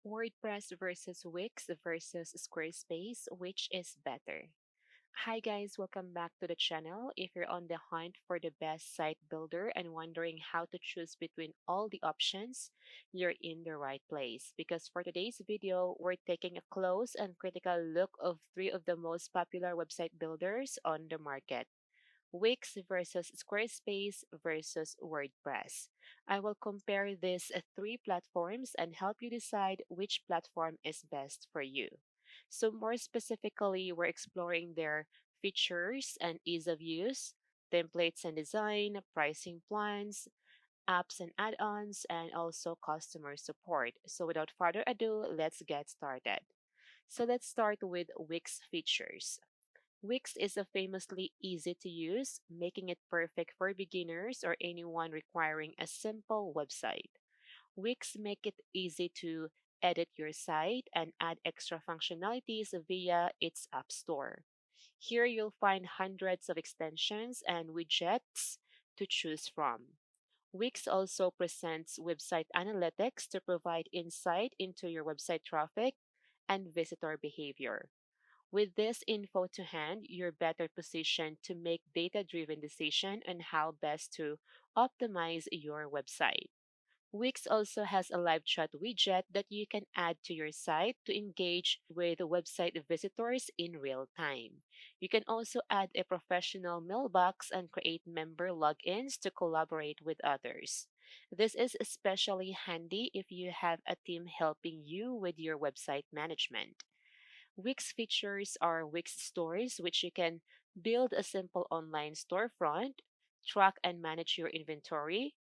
WordPress versus Wix versus Squarespace, which is better? Hi guys, welcome back to the channel. If you're on the hunt for the best site builder and wondering how to choose between all the options, you're in the right place. Because for today's video, we're taking a close and critical look of three of the most popular website builders on the market. Wix versus Squarespace versus WordPress. I will compare these three platforms and help you decide which platform is best for you. So, more specifically, we're exploring their features and ease of use, templates and design, pricing plans, apps and add ons, and also customer support. So, without further ado, let's get started. So, let's start with Wix Features. Wix is a famously easy to use, making it perfect for beginners or anyone requiring a simple website. Wix make it easy to edit your site and add extra functionalities via its app store. Here you'll find hundreds of extensions and widgets to choose from. Wix also presents website analytics to provide insight into your website traffic and visitor behavior. With this info to hand, you're better positioned to make data-driven decisions on how best to optimize your website. Wix also has a live chat widget that you can add to your site to engage with website visitors in real time. You can also add a professional mailbox and create member logins to collaborate with others. This is especially handy if you have a team helping you with your website management. Wix features are Wix stores, which you can build a simple online storefront, track and manage your inventory,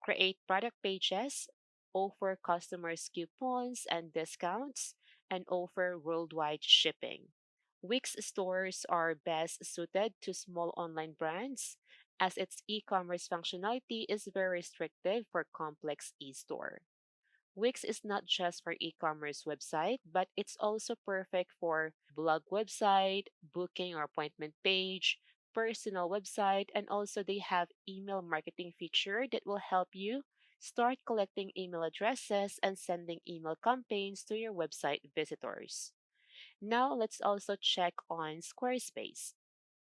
create product pages, offer customers coupons and discounts, and offer worldwide shipping. Wix stores are best suited to small online brands as its e-commerce functionality is very restrictive for complex e-store. Wix is not just for e-commerce website, but it's also perfect for blog website, booking or appointment page, personal website, and also they have email marketing feature that will help you start collecting email addresses and sending email campaigns to your website visitors. Now let's also check on Squarespace.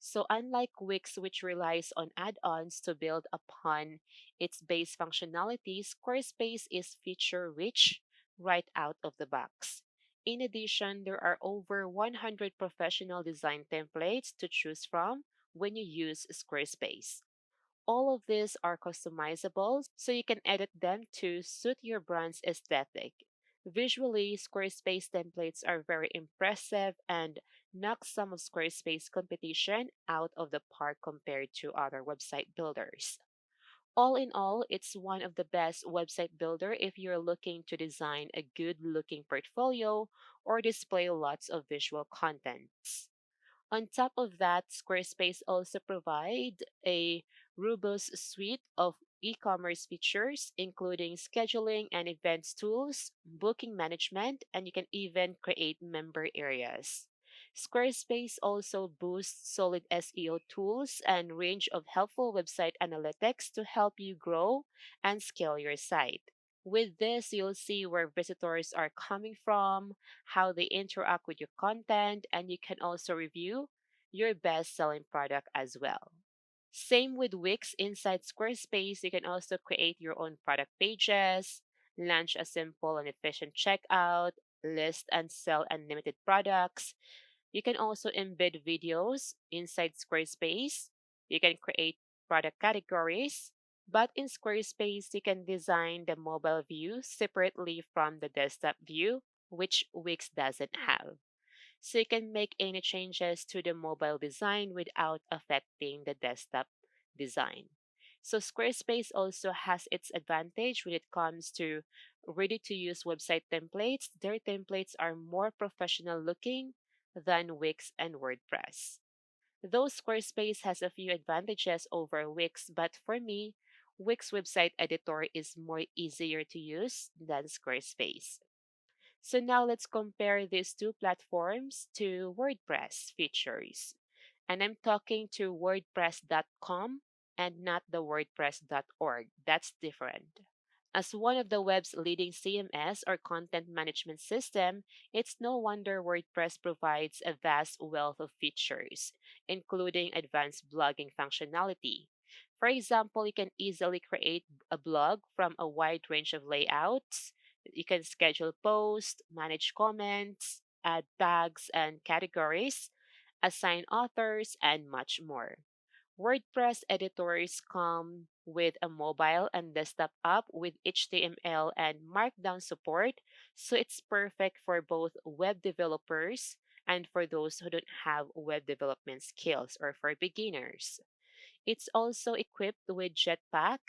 So unlike Wix, which relies on add-ons to build upon its base functionality, Squarespace is feature-rich right out of the box. In addition, there are over 100 professional design templates to choose from when you use Squarespace. All of these are customizable, so you can edit them to suit your brand's aesthetic. Visually, Squarespace templates are very impressive and knock some of Squarespace competition out of the park compared to other website builders. All in all, it's one of the best website builder if you're looking to design a good looking portfolio or display lots of visual contents. On top of that, Squarespace also provide a robust suite of e-commerce features, including scheduling and events tools, booking management, and you can even create member areas. Squarespace also boasts solid SEO tools and range of helpful website analytics to help you grow and scale your site. With this, you'll see where visitors are coming from, how they interact with your content, and you can also review your best selling product as well. Same with Wix inside Squarespace, you can also create your own product pages, launch a simple and efficient checkout, list and sell unlimited products. You can also embed videos inside Squarespace. You can create product categories. But in Squarespace, you can design the mobile view separately from the desktop view, which Wix doesn't have. So you can make any changes to the mobile design without affecting the desktop design. So Squarespace also has its advantage when it comes to ready to use website templates. Their templates are more professional looking than Wix and WordPress. Though Squarespace has a few advantages over Wix, but for me, Wix website editor is more easier to use than Squarespace. So now let's compare these two platforms to WordPress features. And I'm talking to WordPress.com and not the WordPress.org. That's different. As one of the web's leading CMS or content management system, it's no wonder WordPress provides a vast wealth of features, including advanced blogging functionality. For example, you can easily create a blog from a wide range of layouts. You can schedule posts, manage comments, add tags and categories, assign authors, and much more. WordPress editors come with a mobile and desktop app with HTML and Markdown support, so it's perfect for both web developers and for those who don't have web development skills or for beginners. It's also equipped with Jetpack,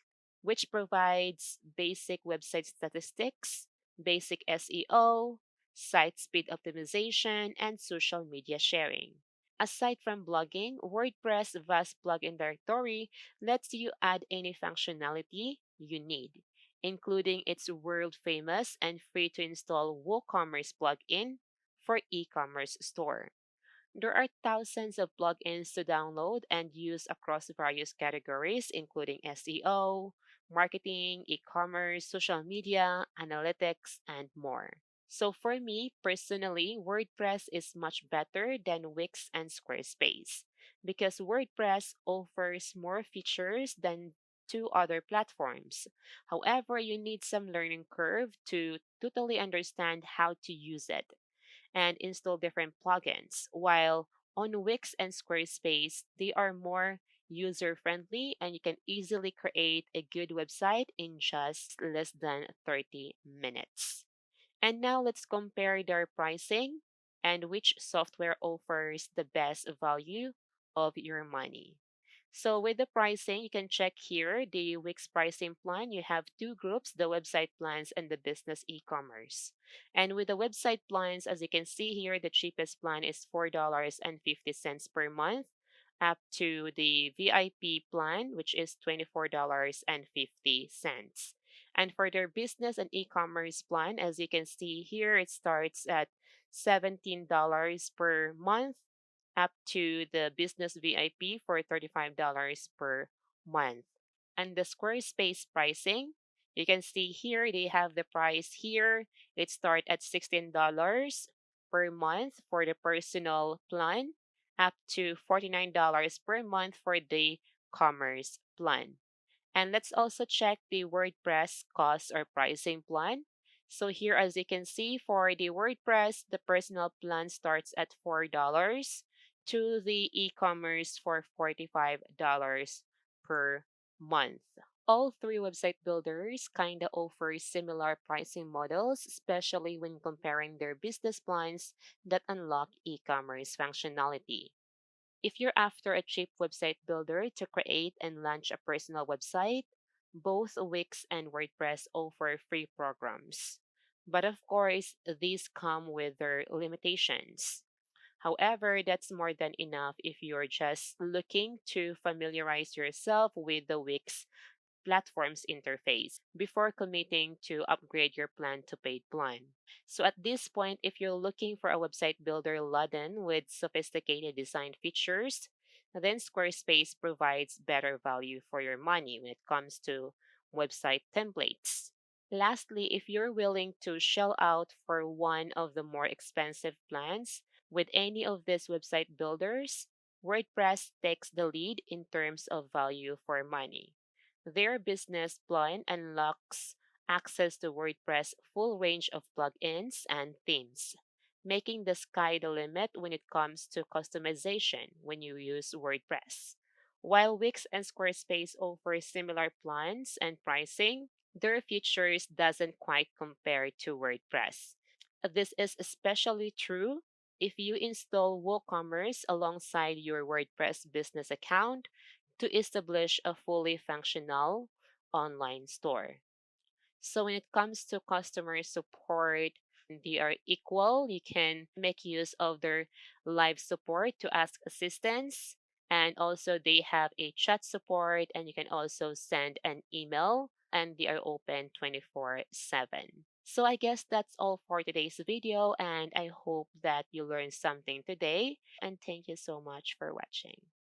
which provides basic website statistics, basic SEO, site speed optimization, and social media sharing. Aside from blogging, WordPress' vast plugin directory lets you add any functionality you need, including its world famous and free to install WooCommerce plugin for e commerce store. There are thousands of plugins to download and use across various categories, including SEO, marketing, e commerce, social media, analytics, and more. So, for me personally, WordPress is much better than Wix and Squarespace because WordPress offers more features than two other platforms. However, you need some learning curve to totally understand how to use it and install different plugins. While on Wix and Squarespace, they are more user friendly and you can easily create a good website in just less than 30 minutes. And now let's compare their pricing and which software offers the best value of your money. So with the pricing, you can check here the Wix pricing plan. You have two groups, the website plans and the business e-commerce. And with the website plans, as you can see here, the cheapest plan is $4.50 per month up to the VIP plan, which is $24.50. And for their business and e-commerce plan, as you can see here, it starts at $17 per month up to the business VIP for $35 per month. And the Squarespace pricing, you can see here they have the price here. It starts at $16 per month for the personal plan, up to $49 per month for the commerce plan. And let's also check the WordPress cost or pricing plan. So here, as you can see, for the WordPress, the personal plan starts at $4 to the e-commerce for $45 per month. All three website builders kind of offer similar pricing models, especially when comparing their business plans that unlock e-commerce functionality. If you're after a cheap website builder to create and launch a personal website, both Wix and WordPress offer free programs. But of course, these come with their limitations. However, that's more than enough if you're just looking to familiarize yourself with the Wix platform's interface before committing to upgrade your plan to paid plan. So at this point, if you're looking for a website builder laden with sophisticated design features, then Squarespace provides better value for your money when it comes to website templates. Lastly, if you're willing to shell out for one of the more expensive plans with any of these website builders, WordPress takes the lead in terms of value for money. Their business plan unlocks access to WordPress' full range of plugins and themes, making the sky the limit when it comes to customization when you use WordPress. While Wix and Squarespace offer similar plans and pricing, their features doesn't quite compare to WordPress. This is especially true if you install WooCommerce alongside your WordPress business account to establish a fully functional online store. So when it comes to customer support, they are equal. You can make use of their live support to ask assistance. And also they have a chat support and you can also send an email and they are open 24/7. So I guess that's all for today's video and I hope that you learned something today and thank you so much for watching.